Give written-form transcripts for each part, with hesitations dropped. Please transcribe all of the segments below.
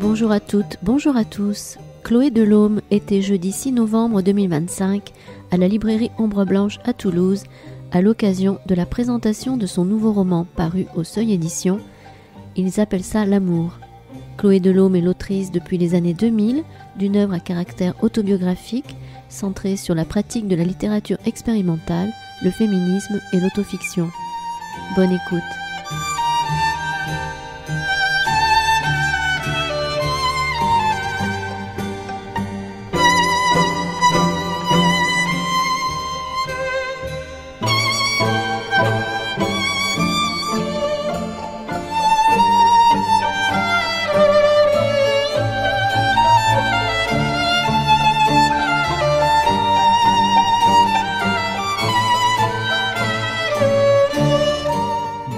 Bonjour à toutes, bonjour à tous. Chloé Delhomme était jeudi 6 novembre 2025 à la librairie Ombre Blanche à Toulouse à l'occasion de la présentation de son nouveau roman paru au Seuil Éditions. Ils appellent ça l'amour. Chloé Delhomme est l'autrice depuis les années 2000 d'une œuvre à caractère autobiographique centrée sur la pratique de la littérature expérimentale, le féminisme et l'autofiction. Bonne écoute.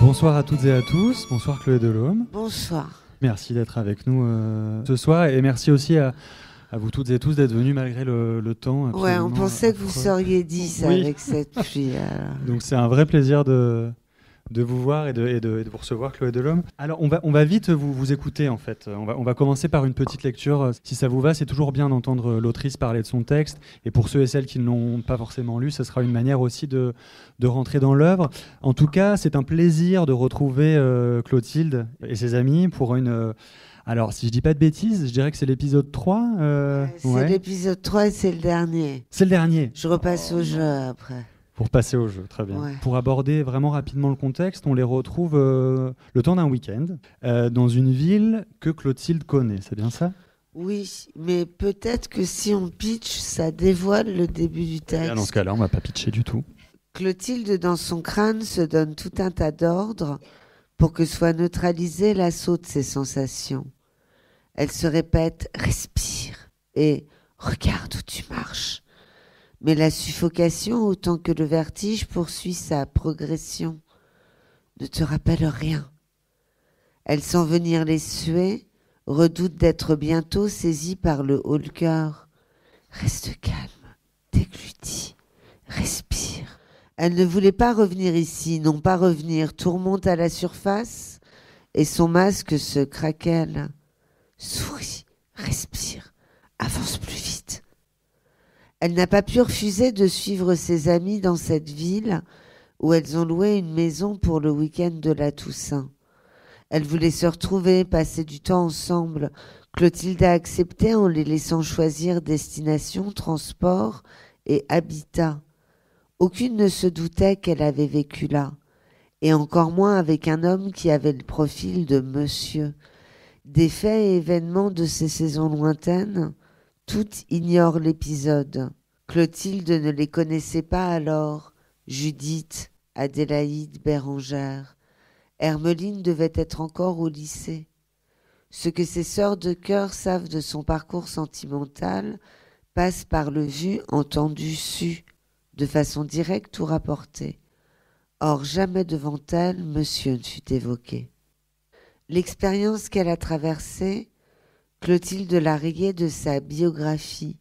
Bonsoir à toutes et à tous, bonsoir Chloé Delhomme. Bonsoir. Merci d'être avec nous ce soir et merci aussi à vous toutes et tous d'être venus malgré le temps. Ouais, on pensait affreux. que vous seriez 10 Oui. avec cette pluie. Donc c'est un vrai plaisir de vous voir et de vous recevoir Chloé Delhomme. Alors on va vite vous écouter en fait. On va commencer par une petite lecture. Si ça vous va, c'est toujours bien d'entendre l'autrice parler de son texte. Et pour ceux et celles qui ne l'ont pas forcément lu, ce sera une manière aussi de rentrer dans l'œuvre. En tout cas, c'est un plaisir de retrouver Clotilde et ses amis pour une... alors, si je dis pas de bêtises, je dirais que c'est l'épisode 3. C'est l'épisode 3 et c'est le dernier. C'est le dernier. Je repasse au jeu après. Pour passer au jeu, très bien. Ouais. Pour aborder vraiment rapidement le contexte, on les retrouve le temps d'un week-end dans une ville que Clotilde connaît, c'est bien ça? Oui, mais peut-être que si on pitch, ça dévoile le début du texte. Dans ce cas-là, on va pas pitcher du tout. Clotilde, dans son crâne, se donne tout un tas d'ordres pour que soit neutralisé l'assaut de ses sensations. Elle se répète « respire » et « regarde où tu marches ». Mais la suffocation, autant que le vertige, poursuit sa progression. Ne te rappelle rien. Elle sent venir les suées, redoute d'être bientôt saisie par le haut-le-cœur. Reste calme, déglutis, respire. Elle ne voulait pas revenir ici, non pas revenir. Tout remonte à la surface et son masque se craquelle. Souris, respire, avance plus vite. Elle n'a pas pu refuser de suivre ses amis dans cette ville où elles ont loué une maison pour le week-end de la Toussaint. Elle voulait se retrouver, passer du temps ensemble. Clotilde a accepté en les laissant choisir destination, transport et habitat. Aucune ne se doutait qu'elle avait vécu là, et encore moins avec un homme qui avait le profil de monsieur. Des faits et événements de ces saisons lointaines, toutes ignorent l'épisode. Clotilde ne les connaissait pas alors. Judith, Adélaïde, Bérengère. Hermeline devait être encore au lycée. Ce que ses sœurs de cœur savent de son parcours sentimental passe par le vu, entendu, su, de façon directe ou rapportée. Or, jamais devant elle, monsieur ne fut évoqué. L'expérience qu'elle a traversée, Clotilde l'a rayée de sa biographie,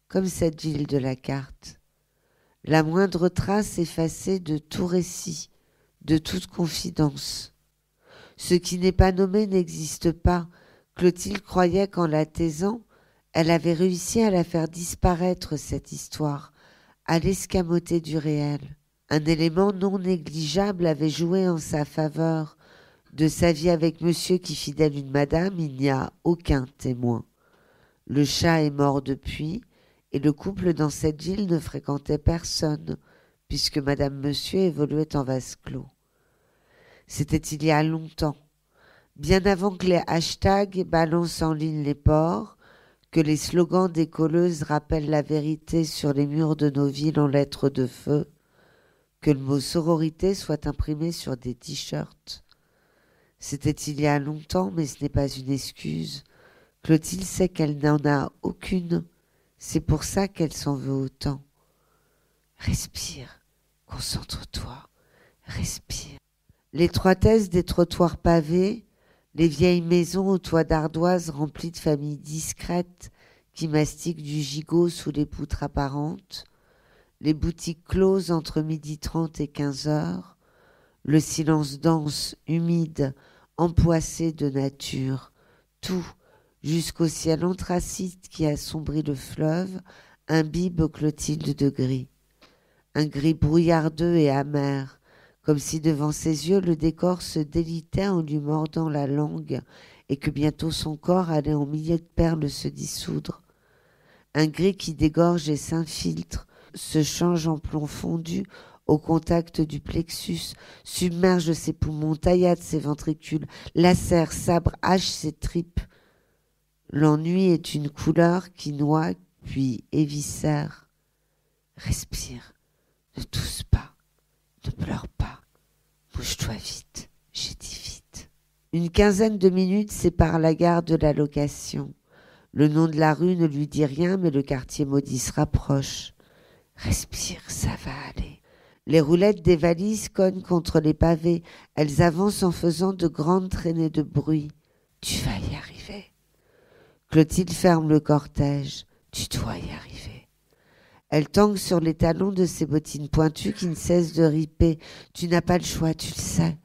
comme cette ville de la carte. La moindre trace effacée de tout récit, de toute confidence. Ce qui n'est pas nommé n'existe pas. Clotilde croyait qu'en la taisant, elle avait réussi à la faire disparaître, cette histoire, à l'escamoter du réel. Un élément non négligeable avait joué en sa faveur. De sa vie avec monsieur qui fit d'elle une madame, il n'y a aucun témoin. Le chat est mort depuis, et le couple dans cette ville ne fréquentait personne, puisque madame monsieur évoluait en vase clos. C'était il y a longtemps, bien avant que les hashtags balancent en ligne les porcs, que les slogans des colleuses rappellent la vérité sur les murs de nos villes en lettres de feu, que le mot sororité soit imprimé sur des t-shirts. C'était il y a longtemps, mais ce n'est pas une excuse. Clotilde sait qu'elle n'en a aucune. C'est pour ça qu'elle s'en veut autant. Respire, concentre-toi, respire. L'étroitesse des trottoirs pavés, les vieilles maisons aux toits d'ardoise remplies de familles discrètes qui mastiquent du gigot sous les poutres apparentes, les boutiques closes entre 12h30 et 15h, le silence dense, humide, empoissé de nature, tout, jusqu'au ciel anthracite qui assombrit le fleuve, imbibe Clotilde de gris. Un gris brouillardeux et amer, comme si devant ses yeux le décor se délitait en lui mordant la langue et que bientôt son corps allait en milliers de perles se dissoudre. Un gris qui dégorge et s'infiltre, se change en plomb fondu au contact du plexus, submerge ses poumons, taillade ses ventricules, lacère, sabre, hache ses tripes. L'ennui est une couleur qui noie puis éviscère. Respire, ne tousse pas, ne pleure pas, bouge-toi vite, j'ai dit vite. Une quinzaine de minutes séparent la gare de la location. Le nom de la rue ne lui dit rien, mais le quartier maudit se rapproche. Respire, ça va aller. Les roulettes des valises cognent contre les pavés. Elles avancent en faisant de grandes traînées de bruit. Tu vas y arriver. Clotilde ferme le cortège. Tu dois y arriver. Elle tangue sur les talons de ses bottines pointues qui ne cessent de riper. Tu n'as pas le choix, tu le sais.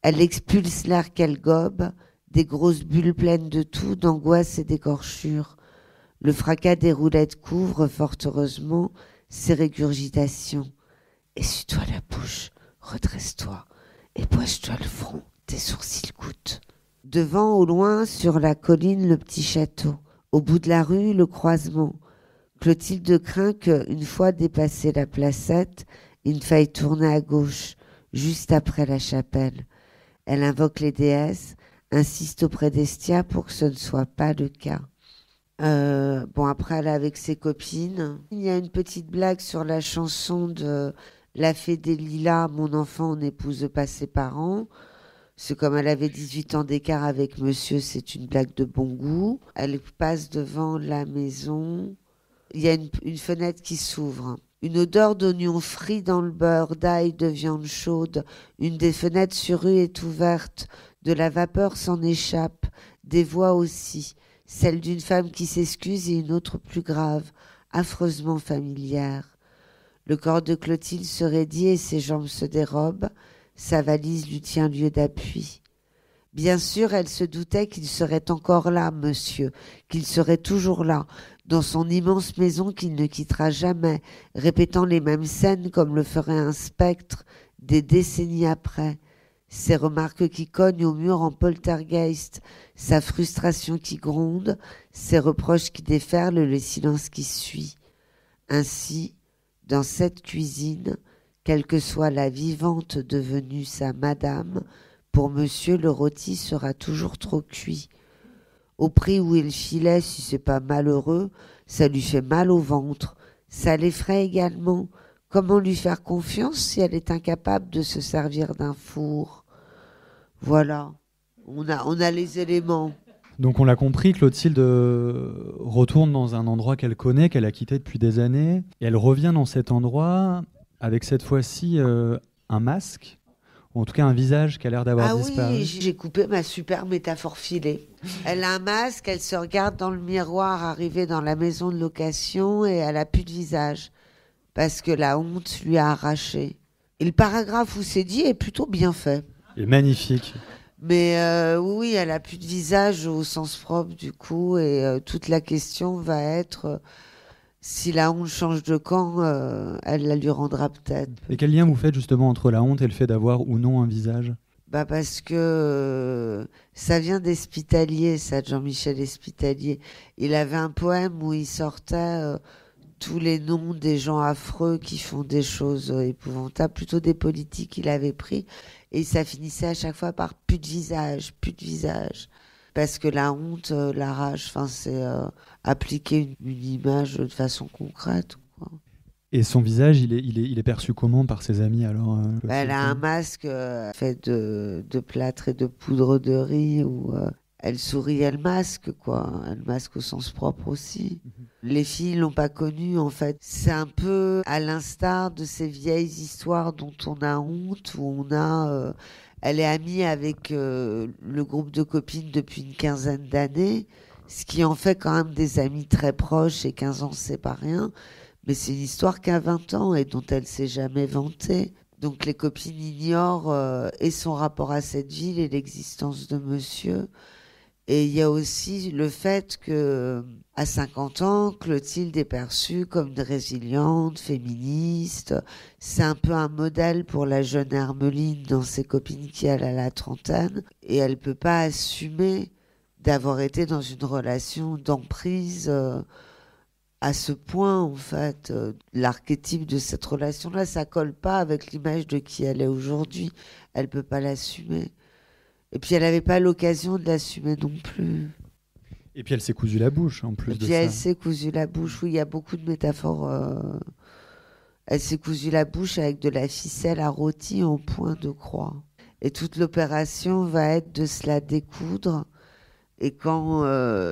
Elle expulse l'air qu'elle gobe, des grosses bulles pleines de tout, d'angoisse et d'écorchure. Le fracas des roulettes couvre, fort heureusement, ses régurgitations. Essuie-toi la bouche, redresse-toi, épouche-toi le front, tes sourcils goûtent. Devant, au loin, sur la colline, le petit château. Au bout de la rue, le croisement. Clotilde craint qu'une fois dépassé la placette, il ne faille tourner à gauche, juste après la chapelle. Elle invoque les déesses, insiste auprès d'Estia pour que ce ne soit pas le cas. Après, elle est avec ses copines. Il y a une petite blague sur la chanson de La Fée des Lilas, mon enfant, on n'épouse pas ses parents. C'est comme elle avait 18 ans d'écart avec monsieur, c'est une blague de bon goût. Elle passe devant la maison. Il y a une fenêtre qui s'ouvre. Une odeur d'oignons frits dans le beurre, d'ail, de viande chaude. Une des fenêtres sur rue est ouverte. De la vapeur s'en échappe. Des voix aussi. Celle d'une femme qui s'excuse et une autre plus grave, affreusement familière. Le corps de Clotilde se raidit et ses jambes se dérobent. Sa valise lui tient lieu d'appui. Bien sûr, elle se doutait qu'il serait encore là, monsieur, qu'il serait toujours là, dans son immense maison qu'il ne quittera jamais, répétant les mêmes scènes comme le ferait un spectre des décennies après. Ses remarques qui cognent au mur en poltergeist, sa frustration qui gronde, ses reproches qui déferlent, le silence qui suit. Ainsi, dans cette cuisine, quelle que soit la vivante devenue sa madame, pour monsieur le rôti sera toujours trop cuit. Au prix où il filait, si c'est pas malheureux, ça lui fait mal au ventre. Ça l'effraie également. Comment lui faire confiance si elle est incapable de se servir d'un four ? Voilà, on a les éléments. Donc on l'a compris, Clotilde retourne dans un endroit qu'elle connaît, qu'elle a quitté depuis des années, et elle revient dans cet endroit avec cette fois-ci un masque, ou en tout cas un visage qui a l'air d'avoir disparu. Oui, j'ai coupé ma super métaphore filée. Elle a un masque, elle se regarde dans le miroir arrivée dans la maison de location et elle a plus de visage, parce que la honte lui a arraché. Et le paragraphe où c'est dit est plutôt bien fait. Et magnifique. Mais oui, elle a plus de visage au sens propre du coup, et toute la question va être si la honte change de camp, elle la lui rendra peut-être. Et quel lien vous faites justement entre la honte et le fait d'avoir ou non un visage ? Parce que ça vient d'Espitalier, ça, de Jean-Michel Espitalier. Il avait un poème où il sortait tous les noms des gens affreux qui font des choses épouvantables, plutôt des politiques qu'il avait pris. Et ça finissait à chaque fois par plus de visage, plus de visage. Parce que la honte, la rage, c'est appliquer une image de façon concrète, quoi. Et son visage, il est perçu comment par ses amis alors Elle a un masque fait de plâtre et de poudre de riz où elle sourit, elle masque, quoi. Elle masque au sens propre aussi. Les filles l'ont pas connue, en fait. C'est un peu à l'instar de ces vieilles histoires dont on a honte, où on a... elle est amie avec le groupe de copines depuis une quinzaine d'années, ce qui en fait quand même des amis très proches, et 15 ans, c'est pas rien. Mais c'est une histoire qui a 20 ans et dont elle s'est jamais vantée. Donc les copines ignorent et son rapport à cette ville et l'existence de monsieur. Et il y a aussi le fait que, à 50 ans, Clotilde est perçue comme une résiliente, féministe. C'est un peu un modèle pour la jeune Hermeline dans ses copines qui, elle, a la trentaine. Et elle peut pas assumer d'avoir été dans une relation d'emprise à ce point, en fait. L'archétype de cette relation-là, ça colle pas avec l'image de qui elle est aujourd'hui. Elle peut pas l'assumer. Et puis elle n'avait pas l'occasion de l'assumer non plus. Et puis elle s'est cousu la bouche en plus Et de puis ça. elle s'est cousu la bouche, oui, il y a beaucoup de métaphores. Elle s'est cousu la bouche avec de la ficelle à rôti en point de croix. Et toute l'opération va être de se la découdre. Et quand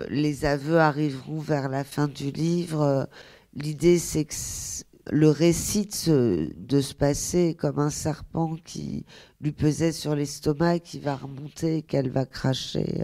les aveux arriveront vers la fin du livre, l'idée c'est que le récit de se passer comme un serpent qui lui pesait sur l'estomac, qui va remonter et qu'elle va cracher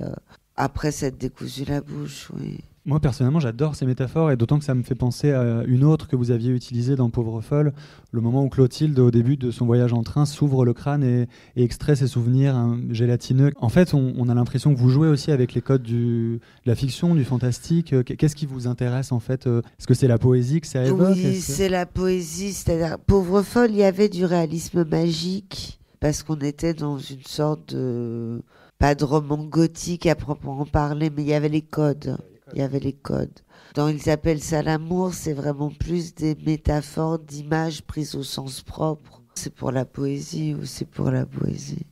après s'être décousu la bouche, oui. Moi, personnellement, j'adore ces métaphores, et d'autant que ça me fait penser à une autre que vous aviez utilisée dans Pauvre folle, le moment où Clotilde, au début de son voyage en train, s'ouvre le crâne et extrait ses souvenirs gélatineux. En fait, on a l'impression que vous jouez aussi avec les codes de la fiction, du fantastique. Qu'est-ce qui vous intéresse, en fait? Est-ce que c'est la poésie que ça évoque? Oui, c'est la poésie, c'est-à-dire, Pauvre folle, il y avait du réalisme magique, parce qu'on était dans une sorte de... pas de roman gothique à proprement parler, mais il y avait les codes. Il y avait les codes. Dans Ils appellent ça l'amour, c'est vraiment plus des métaphores d'images prises au sens propre. C'est pour la poésie ou c'est pour la poésie.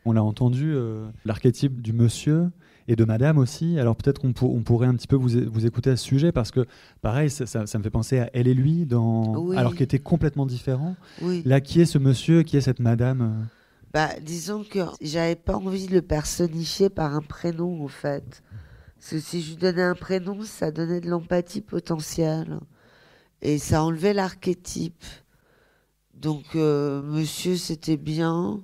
On l'a entendu, l'archétype du monsieur et de madame aussi. Alors peut-être qu'on pourrait un petit peu vous écouter à ce sujet, parce que pareil, ça me fait penser à Elle et lui, Oui. alors qu'ils étaient complètement différents. Oui. Là, qui est ce monsieur, qui est cette madame? Disons que j'avais pas envie de le personnifier par un prénom, en fait. Parce que si je lui donnais un prénom, ça donnait de l'empathie potentielle. Et ça enlevait l'archétype. Donc, monsieur, c'était bien.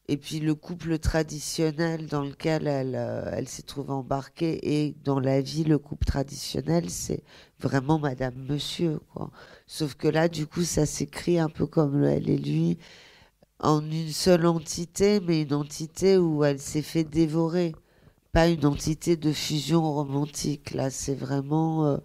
Et puis, le couple traditionnel dans lequel elle s'est trouvée embarquée, et dans la vie, le couple traditionnel, c'est vraiment madame, monsieur, quoi. Sauf que là, du coup, ça s'écrit un peu comme le elle et lui, en une seule entité, mais une entité où elle s'est fait dévorer. Pas une entité de fusion romantique. Là, c'est vraiment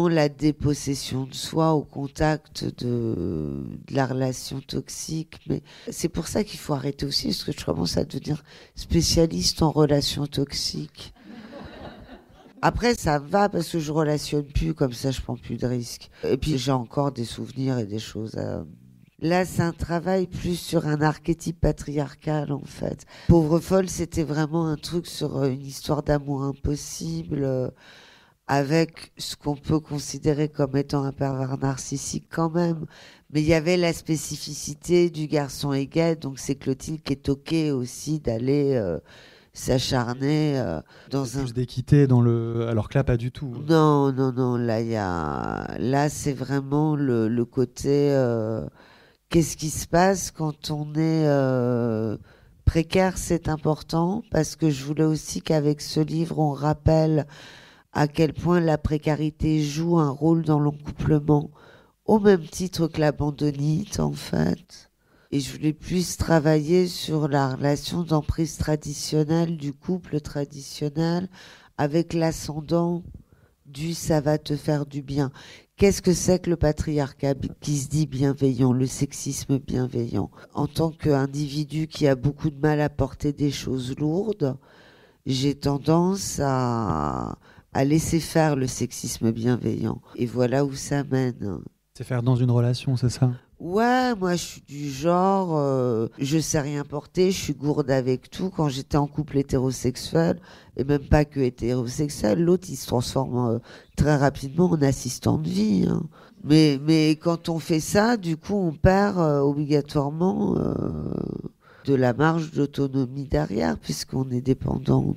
la dépossession de soi au contact de la relation toxique. Mais c'est pour ça qu'il faut arrêter aussi, parce que je commence à devenir spécialiste en relations toxiques. Après, ça va parce que je relationne plus, comme ça je prends plus de risques. Et puis j'ai encore des souvenirs et des choses à... Là, c'est un travail plus sur un archétype patriarcal, en fait. Pauvre folle, c'était vraiment un truc sur une histoire d'amour impossible, avec ce qu'on peut considérer comme étant un pervers narcissique quand même. Mais il y avait la spécificité du garçon égal, donc c'est Clotilde qui est toquée aussi d'aller s'acharner dans un... Plus d'équité dans le... Alors que là, pas du tout. Non, là, c'est vraiment le côté... Qu'est-ce qui se passe quand on est précaire? C'est important, parce que je voulais aussi qu'avec ce livre, on rappelle à quel point la précarité joue un rôle dans l'encouplement, au même titre que l'abandonnite, en fait. Et je voulais plus travailler sur la relation d'emprise traditionnelle du couple traditionnel avec l'ascendant du « ça va te faire du bien ». Qu'est-ce que c'est que le patriarcat qui se dit bienveillant, le sexisme bienveillant? En tant qu'individu qui a beaucoup de mal à porter des choses lourdes, j'ai tendance à laisser faire le sexisme bienveillant. Et voilà où ça mène. C'est faire dans une relation, c'est ça? Ouais, moi je suis du genre, je sais rien porter, je suis gourde avec tout. Quand j'étais en couple hétérosexuel, et même pas que hétérosexuel, l'autre il se transforme très rapidement en assistant de vie. Hein. Mais quand on fait ça, du coup on perd obligatoirement de la marge d'autonomie derrière, puisqu'on est dépendant.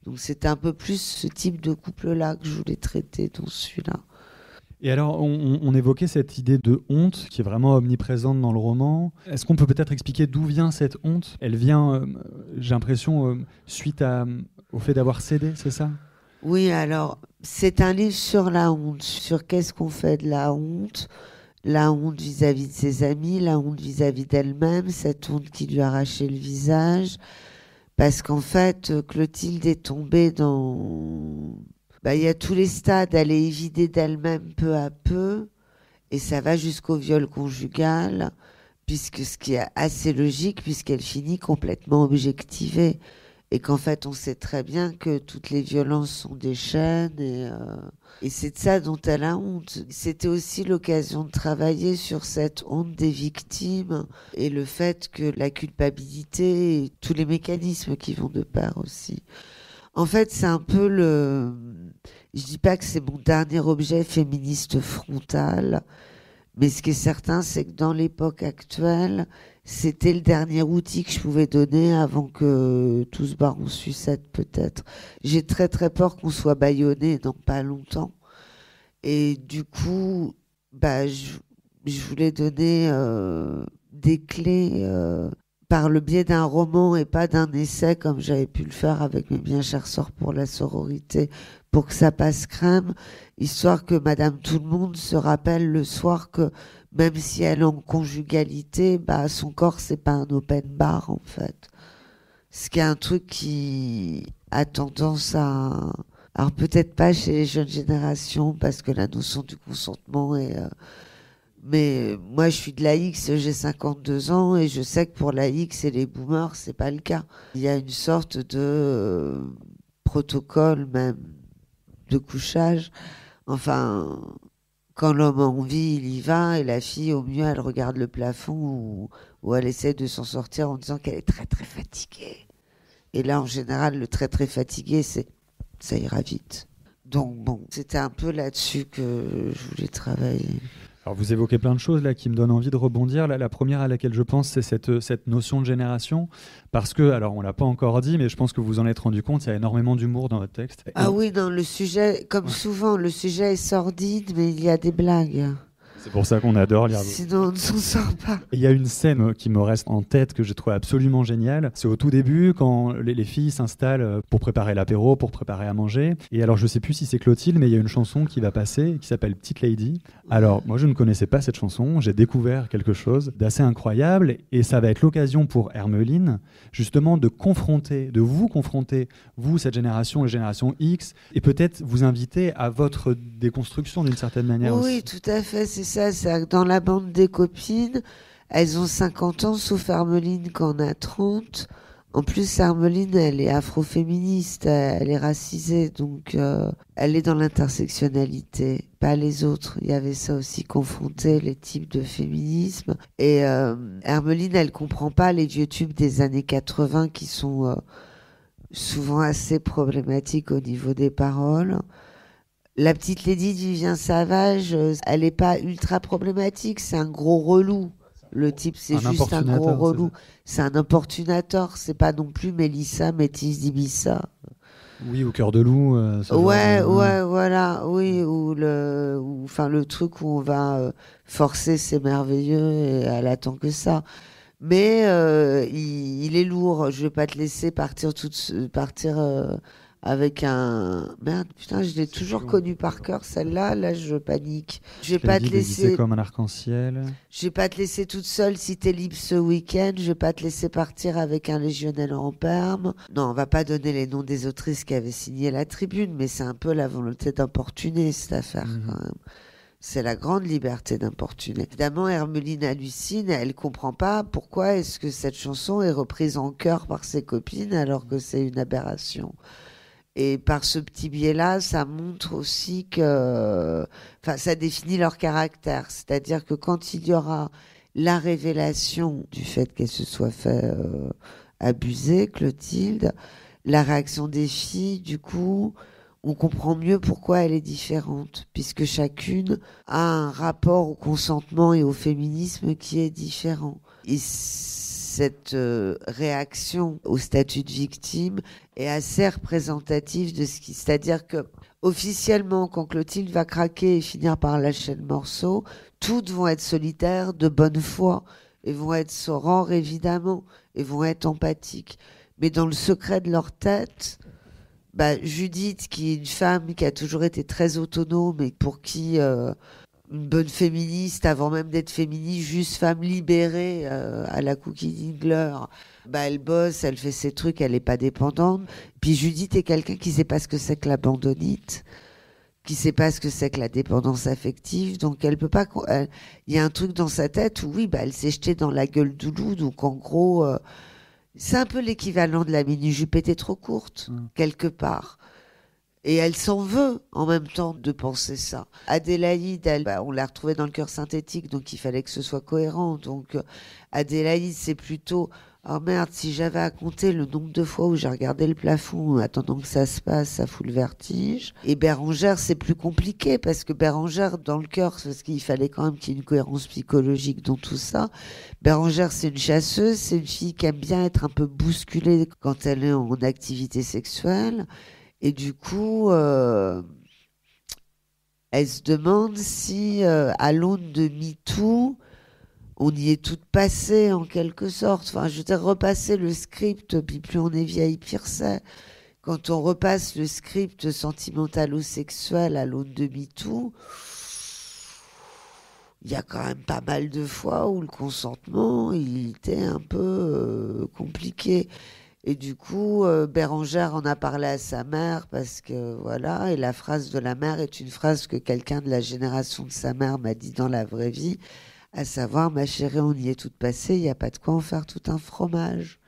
Donc c'est un peu plus ce type de couple-là que je voulais traiter dans celui-là. Et alors, on évoquait cette idée de honte qui est vraiment omniprésente dans le roman. Est-ce qu'on peut peut-être expliquer d'où vient cette honte? Elle vient, j'ai l'impression, suite au fait d'avoir cédé, c'est ça? Oui, alors, c'est un livre sur la honte, sur qu'est-ce qu'on fait de la honte vis-à-vis de ses amis, la honte vis-à-vis d'elle-même, cette honte qui lui a arraché le visage. Parce qu'en fait, Clotilde est tombée dans... il y a tous les stades, elle est évidée d'elle-même peu à peu, et ça va jusqu'au viol conjugal, puisque ce qui est assez logique, puisqu'elle finit complètement objectivée. Et qu'en fait, on sait très bien que toutes les violences sont des chaînes, et c'est de ça dont elle a honte. C'était aussi l'occasion de travailler sur cette honte des victimes, et le fait que la culpabilité, et tous les mécanismes qui vont de pair aussi. En fait, c'est un peu je dis pas que c'est mon dernier objet féministe frontal, mais ce qui est certain, c'est que dans l'époque actuelle, c'était le dernier outil que je pouvais donner avant que tout se barre en sucette, peut-être. J'ai très très peur qu'on soit bâillonné dans pas longtemps. Et du coup, je voulais donner des clés par le biais d'un roman et pas d'un essai comme j'avais pu le faire avec mes bien chères sœurs pour la sororité, pour que ça passe crème, histoire que Madame Tout-le-Monde se rappelle le soir que même si elle est en conjugalité, son corps c'est pas un open bar en fait. Ce qui est un truc qui a tendance à... Alors peut-être pas chez les jeunes générations parce que la notion du consentement est... Mais moi, je suis de la X, j'ai 52 ans et je sais que pour la X et les boomers, c'est pas le cas. Il y a une sorte de protocole même de couchage. Enfin, quand l'homme a envie, il y va et la fille, au mieux, elle regarde le plafond ou elle essaie de s'en sortir en disant qu'elle est très très fatiguée. Et là, en général, le très très fatigué, ça ira vite. Donc bon, c'était un peu là-dessus que je voulais travailler. Alors vous évoquez plein de choses là qui me donnent envie de rebondir. La première à laquelle je pense, c'est cette notion de génération. Parce que, alors on l'a pas encore dit, mais je pense que vous en êtes rendu compte, il y a énormément d'humour dans votre texte. Oui, non, le sujet, comme souvent, le sujet est sordide, mais il y a des blagues. C'est pour ça qu'on adore lire. Sinon, on ne s'en sort pas. Il y a une scène qui me reste en tête que j'ai trouvé absolument géniale. C'est au tout début, quand les filles s'installent pour préparer l'apéro, pour préparer à manger. Et alors, je sais plus si c'est Clotilde, mais il y a une chanson qui va passer, qui s'appelle Petite Lady. Alors, moi, je ne connaissais pas cette chanson. J'ai découvert quelque chose d'assez incroyable. Et ça va être l'occasion pour Hermeline, justement, de vous confronter, vous, cette génération, la génération X, et peut-être vous inviter à votre déconstruction d'une certaine manière aussi. Oui, tout à fait, c'est ça. C'est dans la bande des copines, elles ont 50 ans, sauf Hermeline qui en a 30. En plus, Hermeline, elle est afroféministe, elle est racisée, donc elle est dans l'intersectionnalité, pas les autres. Il y avait ça aussi, confronter les types de féminisme. Et Hermeline, elle comprend pas les vieux tubes des années 80 qui sont souvent assez problématiques au niveau des paroles. La petite Lady de Vivien Savage, elle n'est pas ultra problématique, c'est un gros relou. Le type, c'est juste un gros relou. C'est un importunateur, c'est pas non plus Mélissa, métisse d'Ibissa. Oui, au cœur de loup. Voilà, oui, ou le truc où on va forcer, c'est merveilleux et elle attend que ça. Mais il est lourd, je vais pas te laisser partir avec un... Merde, putain, je l'ai toujours connu par cœur, celle-là, là, je panique. Je vais pas te laisser... comme un arc-en-ciel. Je vais pas te laisser toute seule si t'es libre ce week-end, je vais pas te laisser partir avec un légionnaire en perme. Non, on va pas donner les noms des autrices qui avaient signé la tribune, mais c'est un peu la volonté d'importuner, cette affaire, quand même. C'est la grande liberté d'importuner. Évidemment, Hermeline hallucine, elle comprend pas pourquoi est-ce que cette chanson est reprise en chœur par ses copines alors que c'est une aberration. Et par ce petit biais-là, ça montre aussi que... Enfin, ça définit leur caractère. C'est-à-dire que quand il y aura la révélation du fait qu'elle se soit fait abuser, Clotilde, la réaction des filles, du coup, on comprend mieux pourquoi elle est différente, puisque chacune a un rapport au consentement et au féminisme qui est différent. Et cette réaction au statut de victime est assez représentative de ce qui... C'est-à-dire que, officiellement, quand Clotilde va craquer et finir par lâcher le morceau, toutes vont être solitaires de bonne foi et vont être sorores, évidemment, et vont être empathiques. Mais dans le secret de leur tête, Judith, qui est une femme qui a toujours été très autonome et pour qui... une bonne féministe, avant même d'être féministe, juste femme libérée à la Cookie Dingler. Elle bosse, elle fait ses trucs, elle n'est pas dépendante. Puis Judith est quelqu'un qui ne sait pas ce que c'est que l'abandonnite, qui ne sait pas ce que c'est que la dépendance affective. Donc elle peut pas. Il y a un truc dans sa tête où elle s'est jetée dans la gueule du loup. Donc en gros, c'est un peu l'équivalent de la mini-jupe était trop courte, quelque part. Et elle s'en veut en même temps de penser ça. Adélaïde, on l'a retrouvée dans le cœur synthétique, donc il fallait que ce soit cohérent. Donc Adélaïde, c'est plutôt oh merde, si j'avais à compter le nombre de fois où j'ai regardé le plafond en attendant que ça se passe, ça fout le vertige. Et Bérengère, c'est plus compliqué parce que Bérengère, dans le cœur, parce qu'il fallait quand même qu'il y ait une cohérence psychologique dans tout ça. Bérengère, c'est une chasseuse, c'est une fille qui aime bien être un peu bousculée quand elle est en activité sexuelle. Et du coup, elle se demande si, à l'aune de MeToo, on y est toutes passées en quelque sorte. Enfin, je veux dire, repasser le script, puis plus on est vieille, pire c'est. Quand on repasse le script sentimentalo-sexuel à l'aune de MeToo, il y a quand même pas mal de fois où le consentement, il était un peu compliqué. Et du coup, Bérengère en a parlé à sa mère parce que voilà, et la phrase de la mère est une phrase que quelqu'un de la génération de sa mère m'a dit dans la vraie vie, à savoir, ma chérie, on y est toutes passées, il n'y a pas de quoi en faire tout un fromage,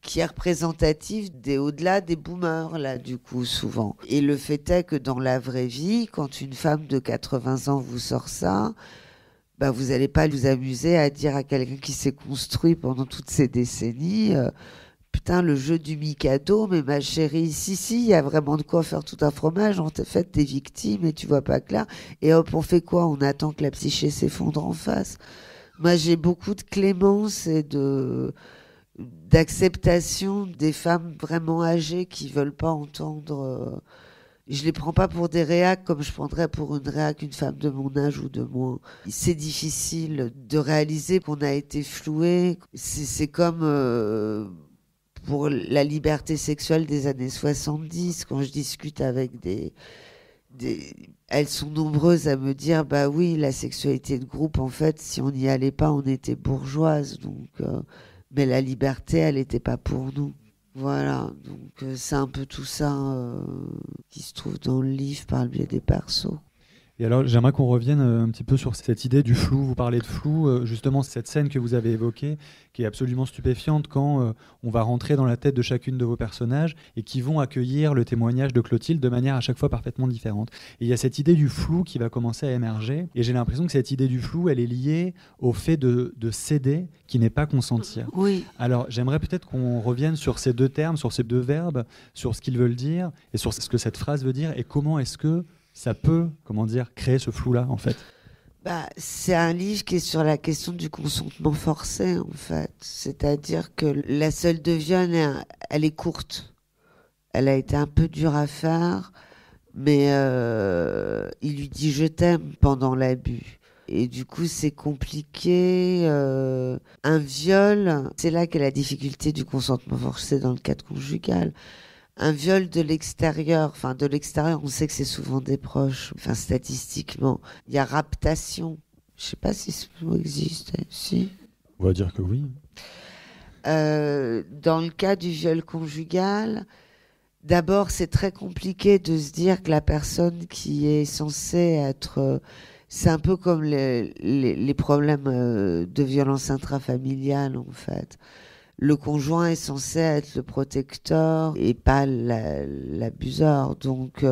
qui est représentatif au-delà des boomers, là, du coup, souvent. Et le fait est que dans la vraie vie, quand une femme de 80 ans vous sort ça, vous n'allez pas vous amuser à dire à quelqu'un qui s'est construit pendant toutes ces décennies... Putain, le jeu du Mikado, mais ma chérie, si, il y a vraiment de quoi faire tout un fromage. En fait, t'es victime et tu vois pas clair. Et hop, on fait quoi? On attend que la psyché s'effondre en face. Moi, j'ai beaucoup de clémence et d'acceptation des femmes vraiment âgées qui veulent pas entendre. Je les prends pas pour des réacs comme je prendrais pour une réac une femme de mon âge ou de moins. C'est difficile de réaliser qu'on a été floué. C'est comme... pour la liberté sexuelle des années 70, quand je discute avec elles sont nombreuses à me dire, oui, la sexualité de groupe, en fait, si on n'y allait pas, on était bourgeoise, donc, mais la liberté, elle n'était pas pour nous. Voilà, donc c'est un peu tout ça qui se trouve dans le livre par le biais des persos. Et alors, j'aimerais qu'on revienne un petit peu sur cette idée du flou. Vous parlez de flou, justement, cette scène que vous avez évoquée, qui est absolument stupéfiante quand on va rentrer dans la tête de chacune de vos personnages et qui vont accueillir le témoignage de Clotilde de manière à chaque fois parfaitement différente. Et il y a cette idée du flou qui va commencer à émerger. Et j'ai l'impression que cette idée du flou, elle est liée au fait de céder, qui n'est pas consentir. Oui. Alors, j'aimerais peut-être qu'on revienne sur ces deux termes, sur ces deux verbes, sur ce qu'ils veulent dire et sur ce que cette phrase veut dire et comment est-ce que ça peut, créer ce flou-là, en fait. C'est un livre qui est sur la question du consentement forcé, en fait. C'est-à-dire que la seule de viol, elle est courte. Elle a été un peu dure à faire, mais il lui dit « je t'aime » pendant l'abus. Et du coup, c'est compliqué. Un viol, c'est là qu'est la difficulté du consentement forcé dans le cadre conjugal. Un viol de l'extérieur, on sait que c'est souvent des proches, statistiquement. Il y a raptation. Je sais pas si ce mot existe. Si. On va dire que oui. Dans le cas du viol conjugal, d'abord, c'est très compliqué de se dire que la personne qui est censée être... c'est un peu comme les problèmes de violence intrafamiliale, en fait. Le conjoint est censé être le protecteur et pas l'abuseur. Donc,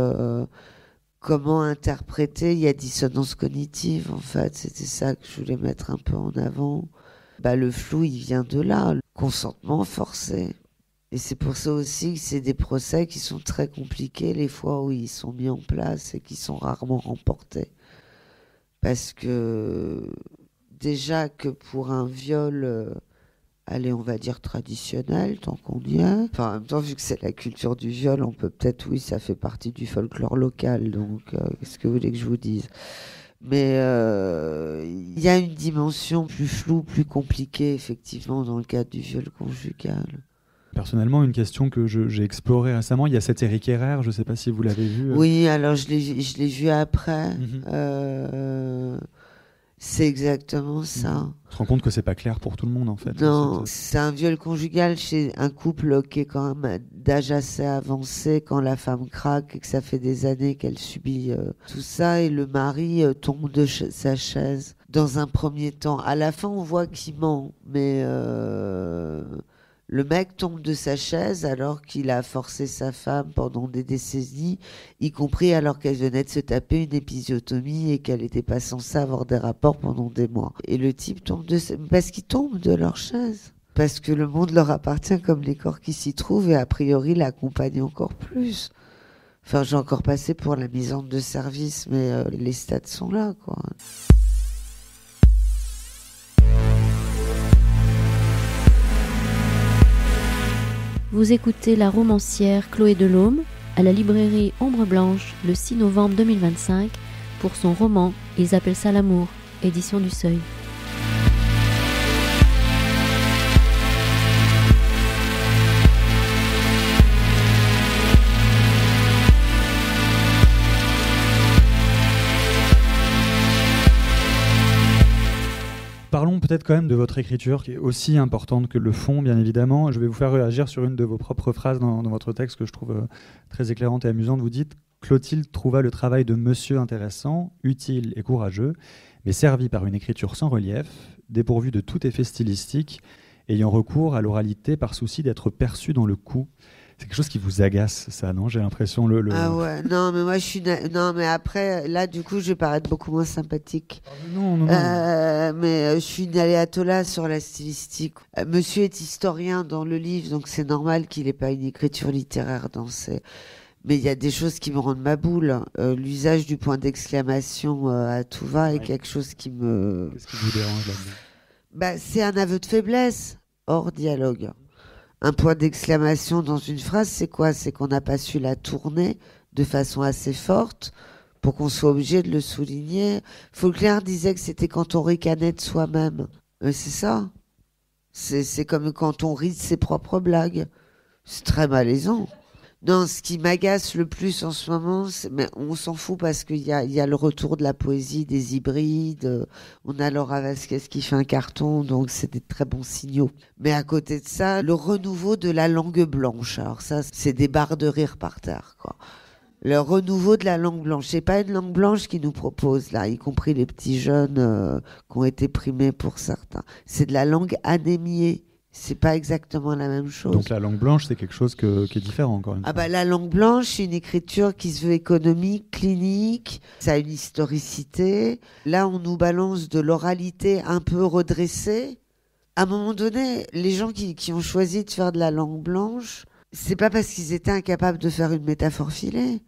comment interpréter? Il y a dissonance cognitive, en fait. C'était ça que je voulais mettre un peu en avant. Le flou, il vient de là, le consentement forcé. Et c'est pour ça aussi que c'est des procès qui sont très compliqués, les fois où ils sont mis en place et qui sont rarement remportés. Parce que, déjà que pour un viol... allez, on va dire traditionnel, tant qu'on y est. Enfin, en même temps, vu que c'est la culture du viol, on peut peut-être, oui, ça fait partie du folklore local, donc qu'est-ce que vous voulez que je vous dise? Mais il y a une dimension plus floue, plus compliquée, effectivement, dans le cadre du viol conjugal. Personnellement, une question que j'ai explorée récemment, il y a cet Éric Herrère, je ne sais pas si vous l'avez vu. Oui, alors je l'ai vu après. C'est exactement ça. On se rend compte que c'est pas clair pour tout le monde en fait. Non, c'est un viol conjugal chez un couple qui est quand même d'âge assez avancé quand la femme craque et que ça fait des années qu'elle subit tout ça et le mari tombe de sa chaise dans un premier temps. À la fin, on voit qu'il ment, mais le mec tombe de sa chaise alors qu'il a forcé sa femme pendant des décennies, y compris alors qu'elle venait de se taper une épisiotomie et qu'elle n'était pas censée avoir des rapports pendant des mois. Et le type tombe parce qu'il tombe de leur chaise. Parce que le monde leur appartient comme les corps qui s'y trouvent et a priori l'accompagnent encore plus. Enfin, j'ai encore passé pour la misante de service, mais les stats sont là, quoi. Vous écoutez la romancière Chloé Delhomme à la librairie Ombre Blanche le 6 novembre 2025 pour son roman Ils appellent ça l'amour, édition du Seuil. Parlons peut-être quand même de votre écriture, qui est aussi importante que le fond, bien évidemment. Je vais vous faire réagir sur une de vos propres phrases dans votre texte que je trouve très éclairante et amusante. Vous dites « Clotilde trouva le travail de monsieur intéressant, utile et courageux, mais servi par une écriture sans relief, dépourvue de tout effet stylistique, ayant recours à l'oralité par souci d'être perçue dans le coup ». C'est quelque chose qui vous agace, ça, non? J'ai l'impression Ah ouais, non, mais moi je suis... Non, mais après, là, du coup, je vais paraître beaucoup moins sympathique. Non. Mais je suis une aléatola sur la stylistique. Monsieur est historien dans le livre, donc c'est normal qu'il n'ait pas une écriture littéraire dans ses... Mais il y a des choses qui me rendent ma boule. L'usage du point d'exclamation à tout va est quelque chose qui me... Qu'est-ce qui vous dérange là-dedans? C'est un aveu de faiblesse, hors dialogue. Un point d'exclamation dans une phrase, c'est quoi? C'est qu'on n'a pas su la tourner de façon assez forte pour qu'on soit obligé de le souligner. Faulkner disait que c'était quand on ricanait de soi-même. C'est ça. C'est comme quand on rit de ses propres blagues. C'est très malaisant. Non, ce qui m'agace le plus en ce moment, mais on s'en fout parce qu'il y a le retour de la poésie, des hybrides. On a Laura Vasquez qui fait un carton, donc c'est des très bons signaux. Mais à côté de ça, le renouveau de la langue blanche. Alors ça, c'est des barres de rire par terre, quoi. Le renouveau de la langue blanche. C'est pas une langue blanche qui nous propose, là, y compris les petits jeunes qui ont été primés pour certains. C'est de la langue anémiée. C'est pas exactement la même chose. Donc la langue blanche, c'est quelque chose qui est différent encore une fois. La langue blanche, c'est une écriture qui se veut économique, clinique, ça a une historicité. Là, on nous balance de l'oralité un peu redressée. À un moment donné, les gens qui ont choisi de faire de la langue blanche, c'est pas parce qu'ils étaient incapables de faire une métaphore filée.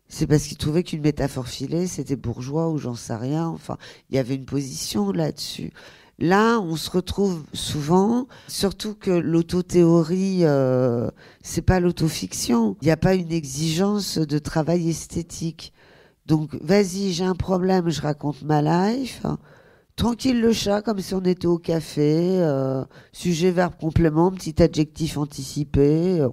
C'est parce qu'ils trouvaient qu'une métaphore filée, c'était bourgeois ou j'en sais rien. Enfin, il y avait une position là-dessus. Là, on se retrouve souvent, surtout que l'autothéorie, c'est pas l'autofiction. Il n'y a pas une exigence de travail esthétique. Donc, vas-y, j'ai un problème, je raconte ma life. Tranquille le chat, comme si on était au café. Sujet, verbe, complément, petit adjectif anticipé.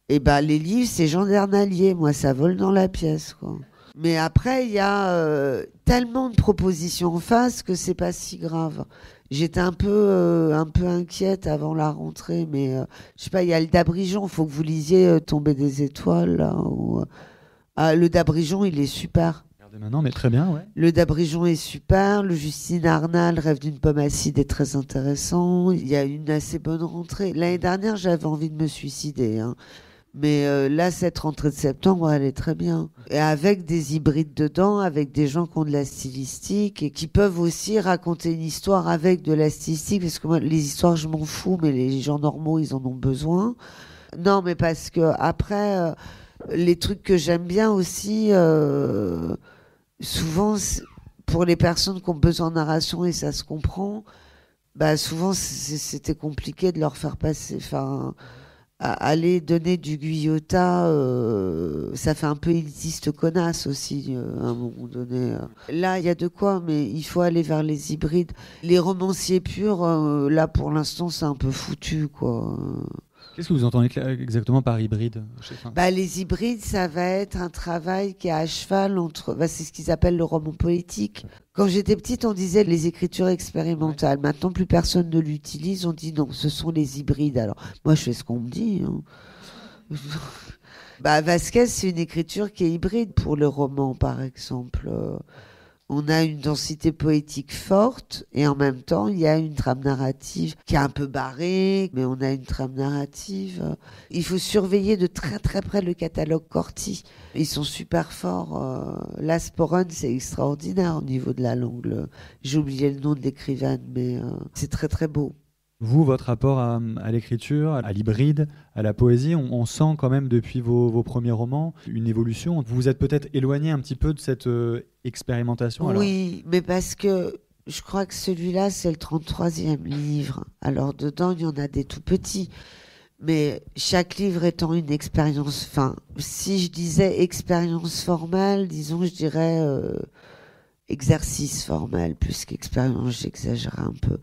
Et les livres, c'est Jean Dernalier. Moi, ça vole dans la pièce, quoi. Mais après, il y a tellement de propositions en face que c'est pas si grave. J'étais un peu inquiète avant la rentrée, mais je sais pas, il y a le d'Abrigeon, il faut que vous lisiez Tomber des étoiles. Là, le d'Abrigeon, il est super. Regardez maintenant, mais très bien, ouais. Le d'Abrigeon est super, le Justine Arnal, Rêve d'une pomme acide, est très intéressant. Il y a une assez bonne rentrée. L'année dernière, j'avais envie de me suicider, hein. Mais là, cette rentrée de septembre, elle est très bien. Et avec des hybrides dedans, avec des gens qui ont de la stylistique et qui peuvent aussi raconter une histoire avec de la stylistique. Parce que moi, les histoires, je m'en fous, mais les gens normaux, ils en ont besoin. Non, mais parce que après, les trucs que j'aime bien aussi, souvent, pour les personnes qui ont besoin de narration, et ça se comprend, souvent, c'était compliqué de leur faire passer... aller donner du Guyotat, ça fait un peu élitiste connasse aussi, à un moment donné. Là, il y a de quoi, mais il faut aller vers les hybrides. Les romanciers purs, là, pour l'instant, c'est un peu foutu, quoi. Qu'est-ce que vous entendez exactement par hybride? Les hybrides, ça va être un travail qui est à cheval entre... c'est ce qu'ils appellent le roman poétique. Quand j'étais petite, on disait les écritures expérimentales. Maintenant, plus personne ne l'utilise. On dit non, ce sont les hybrides. Alors, moi, je fais ce qu'on me dit. Vasquez, c'est une écriture qui est hybride pour le roman, par exemple. On a une densité poétique forte et en même temps, il y a une trame narrative qui est un peu barrée, mais on a une trame narrative. Il faut surveiller de très très près le catalogue Corti. Ils sont super forts. Là, Sporen, c'est extraordinaire au niveau de la langue. J'ai oublié le nom de l'écrivaine, mais c'est très très beau. Vous, votre rapport à l'écriture, à l'hybride, à la poésie, on sent quand même depuis vos premiers romans une évolution. Vous vous êtes peut-être éloigné un petit peu de cette expérimentation. Oui, mais parce que je crois que celui-là, c'est le 33e livre. Alors dedans, il y en a des tout petits. Mais chaque livre étant une expérience... si je disais expérience formelle, disons, je dirais... exercice formel plus qu'expérience, j'exagère un peu.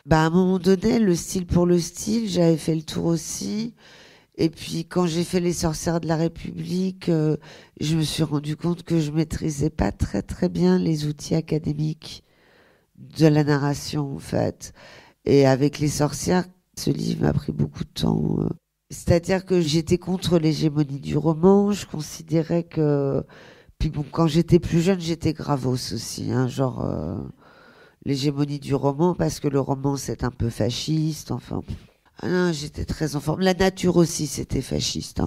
À un moment donné, le style pour le style, j'avais fait le tour aussi. Et puis quand j'ai fait Les Sorcières de la République, je me suis rendu compte que je maîtrisais pas très très bien les outils académiques de la narration en fait. Et avec Les Sorcières, ce livre m'a pris beaucoup de temps. C'est-à-dire que j'étais contre l'hégémonie du roman. Je considérais que... Puis bon, quand j'étais plus jeune, j'étais gravos aussi, l'hégémonie du roman, parce que le roman, c'est un peu fasciste, j'étais très en forme. La nature aussi, c'était fasciste,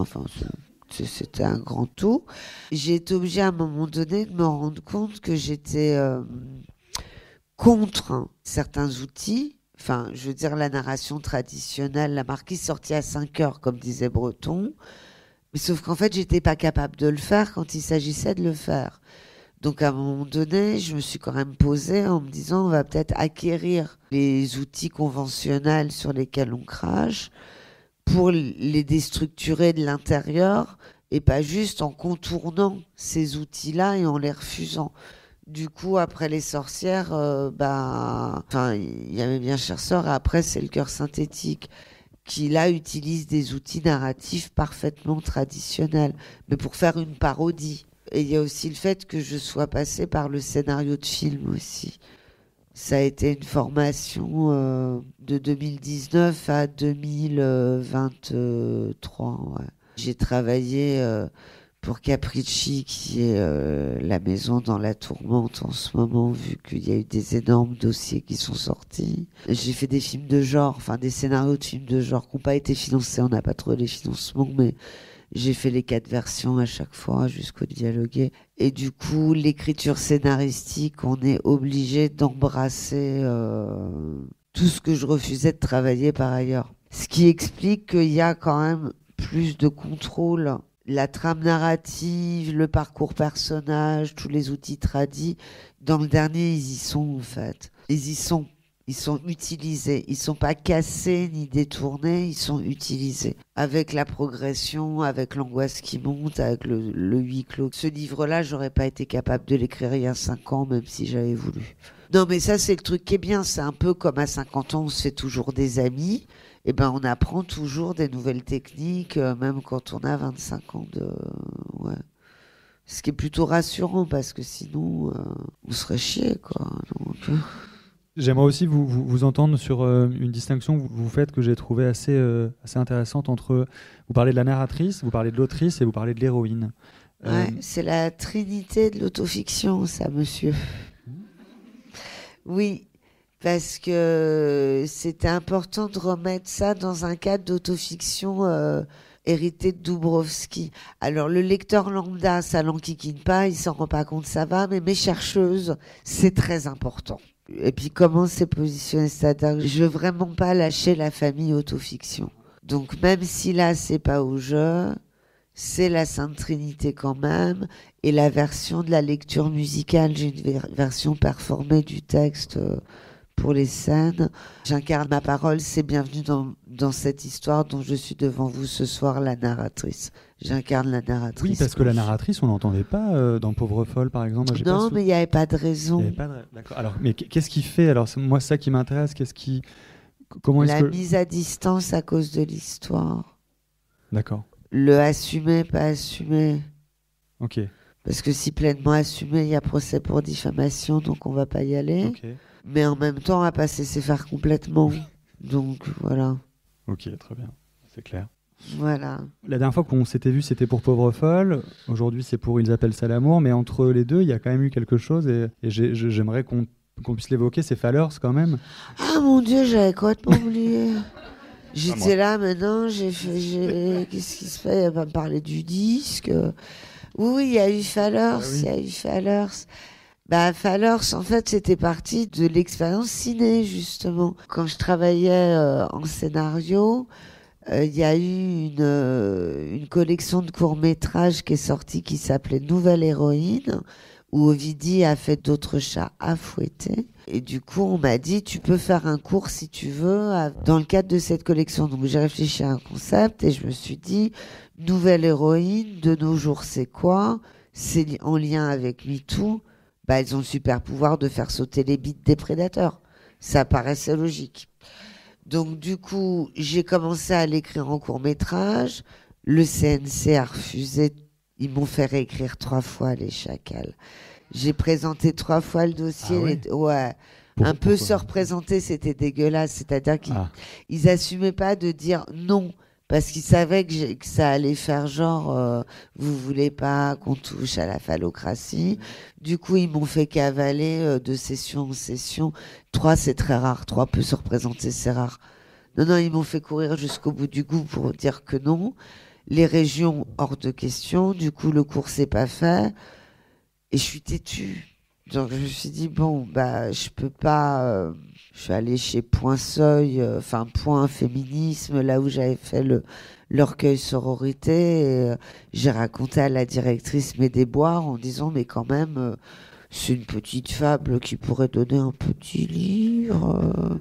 c'était un grand tout. J'ai été obligée à un moment donné de me rendre compte que j'étais contre certains outils. Je veux dire, la narration traditionnelle, la marquise sortie à 5 heures, comme disait Breton. Mais sauf qu'en fait, j'étais pas capable de le faire quand il s'agissait de le faire. Donc, à un moment donné, je me suis quand même posée en me disant, on va peut-être acquérir les outils conventionnels sur lesquels on crache pour les déstructurer de l'intérieur et pas juste en contournant ces outils-là et en les refusant. Du coup, après Les Sorcières, il y avait Bien chère sœur et après, c'est Le cœur synthétique, qui là utilise des outils narratifs parfaitement traditionnels, mais pour faire une parodie. Et il y a aussi le fait que je sois passée par le scénario de film aussi. Ça a été une formation de 2019 à 2023. Ouais. J'ai travaillé pour Capricci, qui est la maison dans la tourmente en ce moment, vu qu'il y a eu des énormes dossiers qui sont sortis. J'ai fait des films de genre, des scénarios de films de genre qui n'ont pas été financés, on n'a pas trouvé les financements, mais j'ai fait les 4 versions à chaque fois jusqu'au dialogué. Et du coup, l'écriture scénaristique, on est obligé d'embrasser tout ce que je refusais de travailler par ailleurs. Ce qui explique qu'il y a quand même plus de contrôle. La trame narrative, le parcours personnage, tous les outils tradis, dans le dernier, ils y sont en fait. Ils sont utilisés. Ils sont pas cassés ni détournés, ils sont utilisés. Avec la progression, avec l'angoisse qui monte, avec le huis clos. Ce livre-là, j'aurais pas été capable de l'écrire il y a 5 ans, même si j'avais voulu. Non, mais ça, c'est le truc qui est bien. C'est un peu comme à 50 ans, on se fait toujours des amis. On apprend toujours des nouvelles techniques, même quand on a 25 ans ouais. Ce qui est plutôt rassurant, parce que sinon, on serait chier, quoi. Donc... J'aimerais aussi vous entendre sur une distinction que vous faites, que j'ai trouvée assez intéressante entre... Vous parlez de la narratrice, vous parlez de l'autrice et vous parlez de l'héroïne. Ouais, c'est la trinité de l'autofiction, ça, monsieur. Oui. Parce que c'était important de remettre ça dans un cadre d'autofiction hérité de Dubrovsky. Alors le lecteur lambda, ça l'enquiquine pas, il s'en rend pas compte, ça va, mais mes chercheuses, c'est très important. Et puis comment c'est positionné, c'est-à-dire que je veux vraiment pas lâcher la famille autofiction. Donc même si là c'est pas au jeu, c'est la Sainte Trinité quand même, et la version de la lecture musicale, j'ai une version performée du texte pour les scènes. J'incarne ma parole, c'est bienvenue dans cette histoire dont je suis devant vous ce soir, la narratrice. J'incarne la narratrice. Oui, parce que la narratrice, on n'entendait pas dans Pauvre folle, par exemple. Non, mais il n'y avait pas de raison. D'accord. Alors, mais qu'est-ce qui fait? Alors, moi, ça qui m'intéresse, comment est-ce la mise à distance à cause de l'histoire. D'accord. Le assumer, pas assumer. Ok. Parce que si pleinement assumé, il y a procès pour diffamation, donc on va pas y aller. Ok. Mais en même temps, on va pas se laisser faire complètement. Donc voilà. Ok, très bien. C'est clair. Voilà. La dernière fois qu'on s'était vu, c'était pour Pauvre Folle. Aujourd'hui, c'est pour Ils appellent ça l'amour. Mais entre les deux, il y a quand même eu quelque chose. Et j'aimerais qu'on puisse l'évoquer. C'est Fallers quand même. Ah mon Dieu, j'avais complètement oublié. J'étais là maintenant, qu'est-ce qui se fait? Elle va me parler du disque. Oui, il y a eu Fallers, il y a eu Fallers. Bah, Fallers, en fait, c'était parti de l'expérience ciné, justement. Quand je travaillais en scénario, il y a eu une collection de courts-métrages qui est sortie qui s'appelait Nouvelle Héroïne, où Ovidie a fait d'autres chats à fouetter. Et du coup, on m'a dit, tu peux faire un cours si tu veux, dans le cadre de cette collection. Donc, j'ai réfléchi à un concept et je me suis dit, Nouvelle Héroïne, de nos jours, c'est quoi? C'est en lien avec MeToo. Bah, elles ont le super pouvoir de faire sauter les bites des prédateurs. Ça paraissait logique. Donc, du coup, j'ai commencé à l'écrire en court-métrage. Le CNC a refusé. Ils m'ont fait réécrire 3 fois Les Chacals. J'ai présenté 3 fois le dossier. Ah ouais. Un peu se représenter, c'était dégueulasse. C'est-à-dire qu'ils assumaient pas de dire non. Parce qu'ils savaient que ça allait faire genre, vous voulez pas qu'on touche à la phallocratie. Du coup, ils m'ont fait cavaler de session en session. 3, c'est très rare. 3 peut se représenter, c'est rare. Non, ils m'ont fait courir jusqu'au bout du goût pour dire que non. Les régions, hors de question. Du coup, le cours s'est pas fait. Et je suis têtue. Donc, je me suis dit, bon, bah, je peux pas... je suis allée chez Point Seuil, Point Féminisme, là où j'avais fait le recueil sororité. Et, j'ai raconté à la directrice mes déboires en disant, mais quand même, c'est une petite fable qui pourrait donner un petit livre.